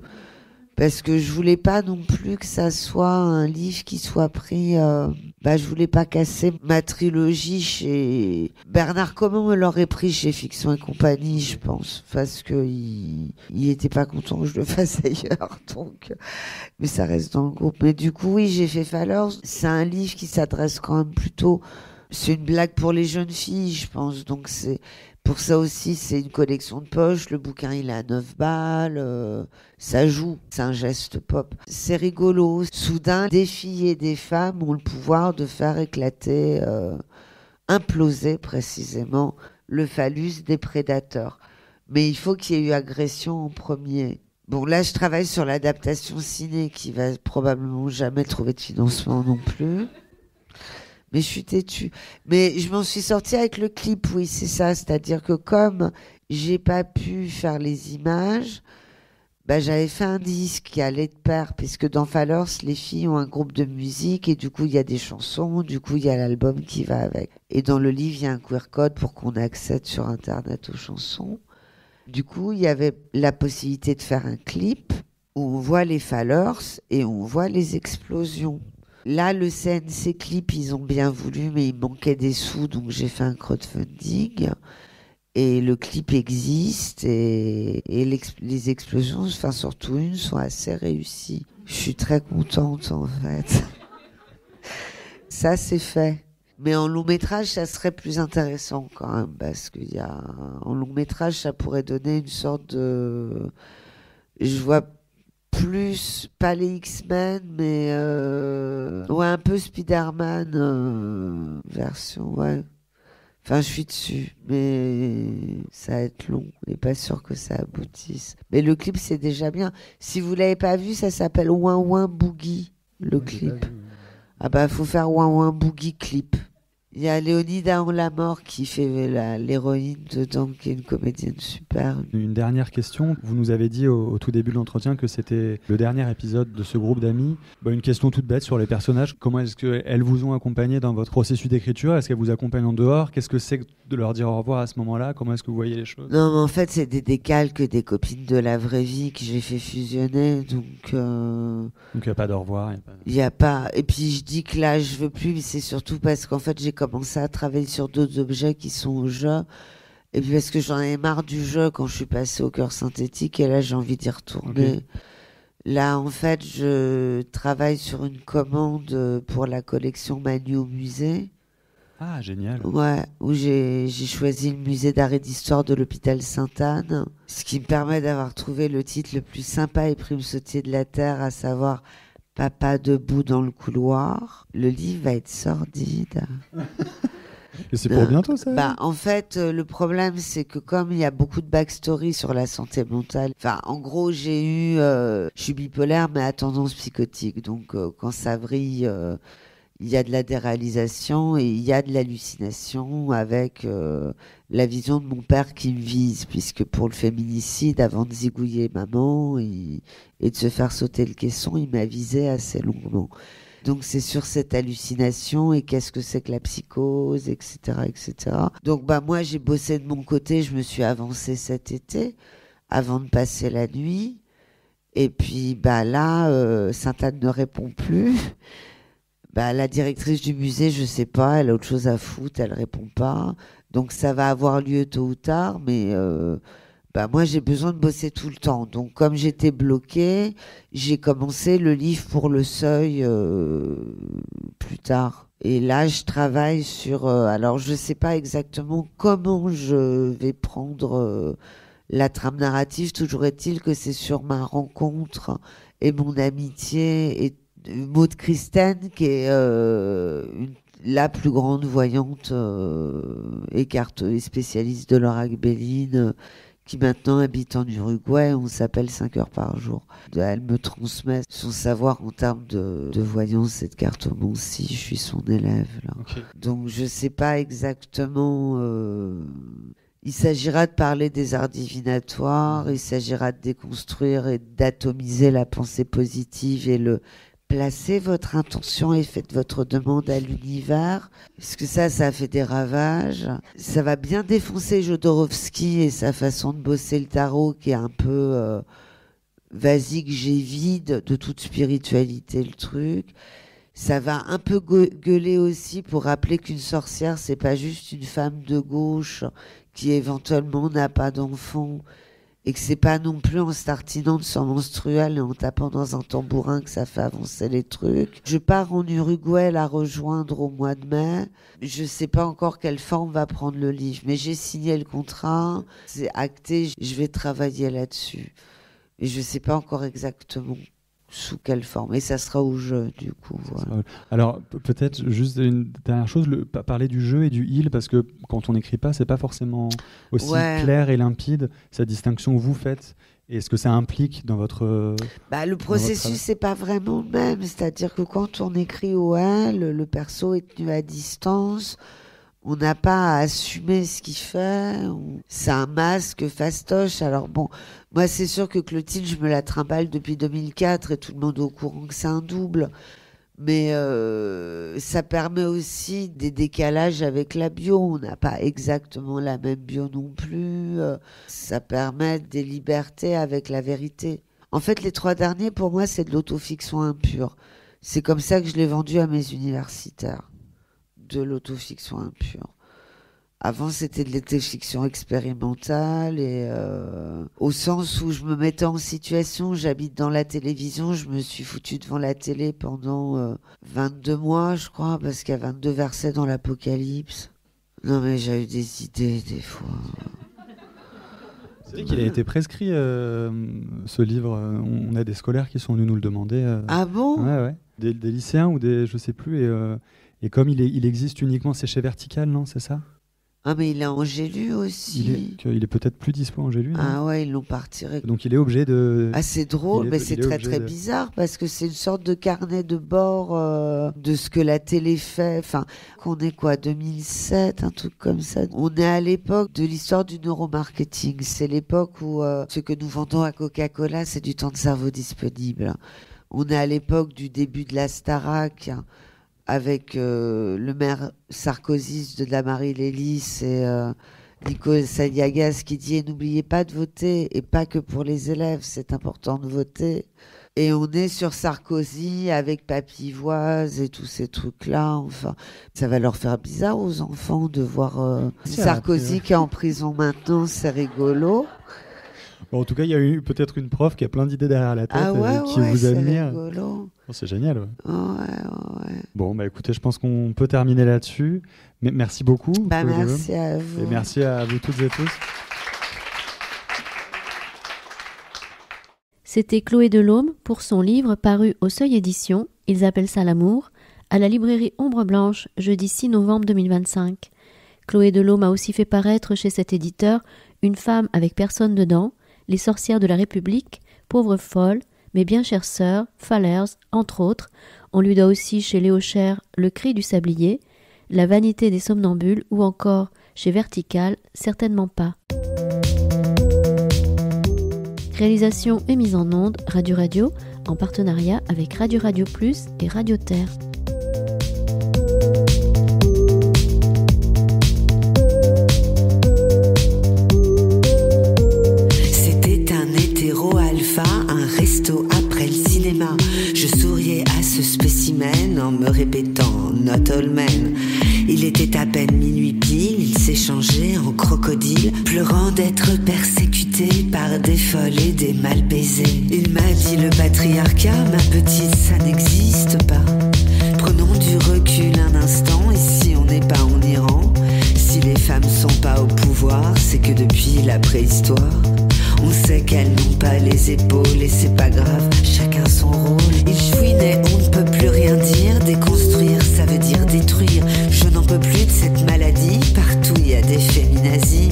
Parce que je voulais pas non plus que ça soit un livre qui soit pris... je voulais pas casser ma trilogie chez... Bernard Comment me l'aurait pris chez Fiction et Compagnie, je pense. Parce que il était pas content que je le fasse ailleurs. Donc... Mais ça reste dans le groupe. Mais du coup, oui, j'ai fait Fallers. C'est un livre qui s'adresse quand même plutôt... C'est une blague pour les jeunes filles, je pense. Donc c'est... Pour ça aussi, c'est une collection de poche. Le bouquin, il est à 9 balles. Ça joue. C'est un geste pop. C'est rigolo. Soudain, des filles et des femmes ont le pouvoir de faire éclater, imploser précisément, le phallus des prédateurs. Mais il faut qu'il y ait eu agression en premier. Bon, là, je travaille sur l'adaptation ciné qui va probablement jamais trouver de financement non plus. Mais je suis têtue. Mais je m'en suis sortie avec le clip, oui, c'est ça. C'est-à-dire que comme j'ai pas pu faire les images, j'avais fait un disque qui allait de pair, puisque dans Fallers, les filles ont un groupe de musique et du coup, il y a des chansons, du coup, il y a l'album qui va avec. Et dans le livre, il y a un QR code pour qu'on accède sur Internet aux chansons. Du coup, il y avait la possibilité de faire un clip où on voit les Fallers et on voit les explosions. Là, le CNC Clip, ils ont bien voulu, mais il manquait des sous, donc j'ai fait un crowdfunding. Et le clip existe, et les explosions, enfin surtout une, sont assez réussies. Je suis très contente, en fait. Ça, c'est fait. Mais en long métrage, ça serait plus intéressant quand même, parce en long métrage, ça pourrait donner une sorte de... Je vois plus, pas les X-Men, mais un peu Spider-Man version, ouais. Enfin, je suis dessus, mais ça va être long et pas sûr que ça aboutisse. Mais le clip, c'est déjà bien. Si vous l'avez pas vu, ça s'appelle Ouin Ouin Boogie, le clip. Faut faire Ouin Ouin Boogie clip. Il y a Léonida en la mort qui fait l'héroïne dedans, qui est une comédienne super. Une dernière question. Vous nous avez dit au tout début de l'entretien que c'était le dernier épisode de ce groupe d'amis. Une question toute bête sur les personnages. Comment est-ce qu'elles vous ont accompagné dans votre processus d'écriture? Est-ce qu'elles vous accompagnent en dehors? Qu'est-ce que c'est de leur dire au revoir à ce moment-là? Comment est-ce que vous voyez les choses? Non, mais en fait, c'est des décalques des copines de la vraie vie que j'ai fait fusionner. Donc, il n'y a pas d'au revoir. Il n'y a pas. Et puis, je dis que là, je veux plus, mais c'est surtout parce qu'en fait, j'ai commencé à travailler sur d'autres objets qui sont au jeu. Et puis, parce que j'en avais marre du jeu quand je suis passée au cœur synthétique. Et là, j'ai envie d'y retourner. Okay. Là, en fait, je travaille sur une commande pour la collection Manu au musée. Ah, génial. Ouais, où j'ai choisi le musée d'art et d'histoire de l'hôpital Sainte-Anne, ce qui me permet d'avoir trouvé le titre le plus sympa et prime sautier de la Terre, à savoir Papa debout dans le couloir. Le livre va être sordide. Et c'est pour bientôt, ça? Bah, en fait, le problème, c'est que comme il y a beaucoup de backstory sur la santé mentale, enfin, en gros, je suis bipolaire, mais à tendance psychotique. Donc, quand ça vrille, il y a de la déréalisation et il y a de l'hallucination avec la vision de mon père qui me vise, puisque pour le féminicide, avant de zigouiller maman et de se faire sauter le caisson, il m'a visé assez longuement. Donc c'est sur cette hallucination et qu'est-ce que c'est que la psychose, etc., etc. Donc bah moi j'ai bossé de mon côté, je me suis avancée cet été avant de passer la nuit. Et puis bah là, Sainte-Anne ne répond plus. Bah, la directrice du musée, je sais pas, elle a autre chose à foutre, elle répond pas. Donc ça va avoir lieu tôt ou tard, mais bah, moi j'ai besoin de bosser tout le temps. Donc comme j'étais bloquée, j'ai commencé le livre pour le Seuil plus tard. Et là je travaille sur... alors je sais pas exactement comment je vais prendre la trame narrative. Toujours est-il que c'est sur ma rencontre et mon amitié et Maud Christen, qui est la plus grande voyante et spécialiste de l'oracle béline, qui maintenant habite en Uruguay. On s'appelle 5 heures par jour. Elle me transmet son savoir en termes de voyance et de cartomancie. Je suis son élève, là. Okay. Donc je sais pas exactement... Il s'agira de parler des arts divinatoires, il s'agira de déconstruire et d'atomiser la pensée positive et placez votre intention et faites votre demande à l'univers, parce que ça a fait des ravages. Ça va bien défoncer Jodorowsky et sa façon de bosser le tarot, qui est un peu vas-y que j'ai vide de toute spiritualité, le truc. Ça va un peu gueuler aussi pour rappeler qu'une sorcière, c'est pas juste une femme de gauche qui éventuellement n'a pas d'enfant, et que c'est pas non plus en se tartinant de sang menstruel et en tapant dans un tambourin que ça fait avancer les trucs. Je pars en Uruguay la rejoindre au mois de mai. Je sais pas encore quelle forme va prendre le livre, mais j'ai signé le contrat, c'est acté, je vais travailler là-dessus. Et je sais pas encore exactement sous quelle forme. Et ça sera au jeu, du coup. Voilà. Alors, peut-être juste une dernière chose, parler du jeu et du il, parce que quand on n'écrit pas, c'est pas forcément aussi clair et limpide, cette distinction que vous faites. Et ce que ça implique dans votre... le processus, c'est pas vraiment le même. C'est-à-dire que quand on écrit OL, le perso est tenu à distance. On n'a pas à assumer ce qu'il fait. C'est un masque fastoche. Alors bon, moi c'est sûr que Clotilde, je me la trimballe depuis 2004 et tout le monde est au courant que c'est un double. Mais ça permet aussi des décalages avec la bio. On n'a pas exactement la même bio non plus. Ça permet des libertés avec la vérité. En fait, les 3 derniers, pour moi, c'est de l'autofiction impure. C'est comme ça que je l'ai vendu à mes universitaires. De l'autofiction impure. Avant, c'était de l'autofiction expérimentale et au sens où je me mettais en situation, j'habite dans la télévision, je me suis foutue devant la télé pendant 22 mois, je crois, parce qu'il y a 22 versets dans l'Apocalypse. Non, mais j'ai eu des idées, des fois. C'est vrai qu'il a été prescrit, ce livre. On a des scolaires qui sont venus nous le demander. Ah bon ? Ouais. Des lycéens ou des... je sais plus, et comme il existe uniquement, c'est chez Vertical, non, c'est ça ? Ah, mais il est en Gélu aussi. Il est peut-être plus dispo en Gélu. Ah ouais, ils l'ont pas retiré. Donc il est obligé de... Ah, c'est drôle, mais c'est très bizarre, parce que c'est une sorte de carnet de bord de ce que la télé fait. Enfin, qu'on est quoi, 2007, un truc comme ça. On est à l'époque de l'histoire du neuromarketing. C'est l'époque où ce que nous vendons à Coca-Cola, c'est du temps de cerveau disponible. On est à l'époque du début de la Starac, avec le maire Sarkozy de la Marie-Lélis et Nicolas Saliagas qui dit « N'oubliez pas de voter, et pas que pour les élèves, c'est important de voter ». Et on est sur Sarkozy avec Papivoise et tous ces trucs-là. Enfin, ça va leur faire bizarre aux enfants de voir Sarkozy qui est en prison maintenant, c'est rigolo. Bon, en tout cas, il y a eu peut-être une prof qui a plein d'idées derrière la tête qui ouais, vous c'est admire. rigolo. Oh, c'est génial. Ouais. Ouais. Bon, bah écoutez, je pense qu'on peut terminer là-dessus. Mais merci beaucoup. Merci à vous. Et merci à vous toutes et tous. C'était Chloé Delhomme pour son livre paru au Seuil Éditions, Ils appellent ça l'amour, à la librairie Ombre Blanche, jeudi 6 novembre 2025. Chloé Delhomme a aussi fait paraître chez cet éditeur Une femme avec personne dedans, Les sorcières de la République, Pauvre folle, Mes bien chères sœurs, Fallers, entre autres. On lui doit aussi chez Léo Cher Le cri du sablier, La vanité des somnambules ou encore chez Vertical, Certainement pas. Réalisation et mise en onde, Radio Radio, en partenariat avec Radio Radio Plus et Radio Terre. C'était un hétéro alpha, un resto après le cinéma. Je souriais à ce spécimen en me répétant Not all men. Il était à peine minuit pile, il s'est changé en crocodile, pleurant d'être persécuté par des folles et des mal baisés. Il m'a dit le patriarcat, ma petite, ça n'existe pas. Prenons du recul un instant, ici on n'est pas en Iran. Si les femmes sont pas au pouvoir, c'est que depuis la préhistoire, on sait qu'elles n'ont pas les épaules et c'est pas grave, chacun son rôle. Il chouinait, on ne peut plus rien dire, déconstruire ça veut dire détruire. Je n'en peux plus de cette maladie, partout il y a des féminazis.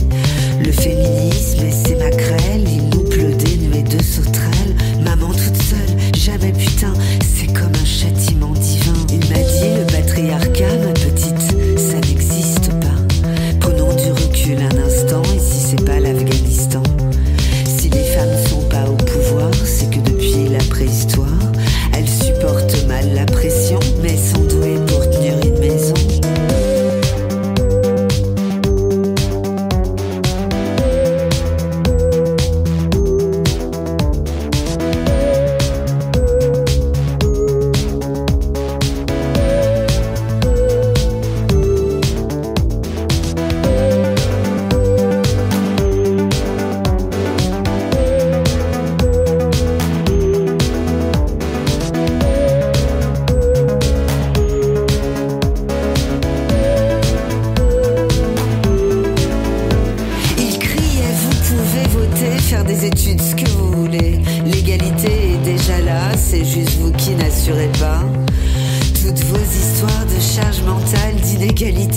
Le féminisme et ses maquerelles, il nous pleut des nuées de sauterelles. Maman toute seule, jamais putain, c'est comme un châtiment divin. Il m'a dit le patriarcat, ma petite, ça n'existe pas. Prenons du recul un instant, ici c'est pas l'Afghanistan. Si les femmes sont pas au pouvoir, c'est que depuis la préhistoire, elles supportent mal la pression, mais sont douées pour tenir une maison.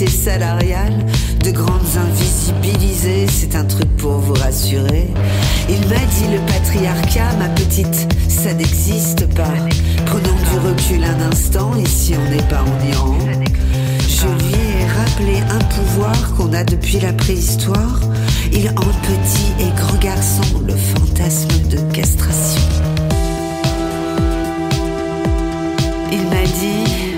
Salariale, de grandes invisibilisées, c'est un truc pour vous rassurer. Il m'a dit le patriarcat, ma petite, ça n'existe pas. Prenons du recul un instant, ici on n'est pas en Iran. Je lui ai rappelé un pouvoir qu'on a depuis la préhistoire. Il hante petit et grand garçon, le fantasme de castration. Il m'a dit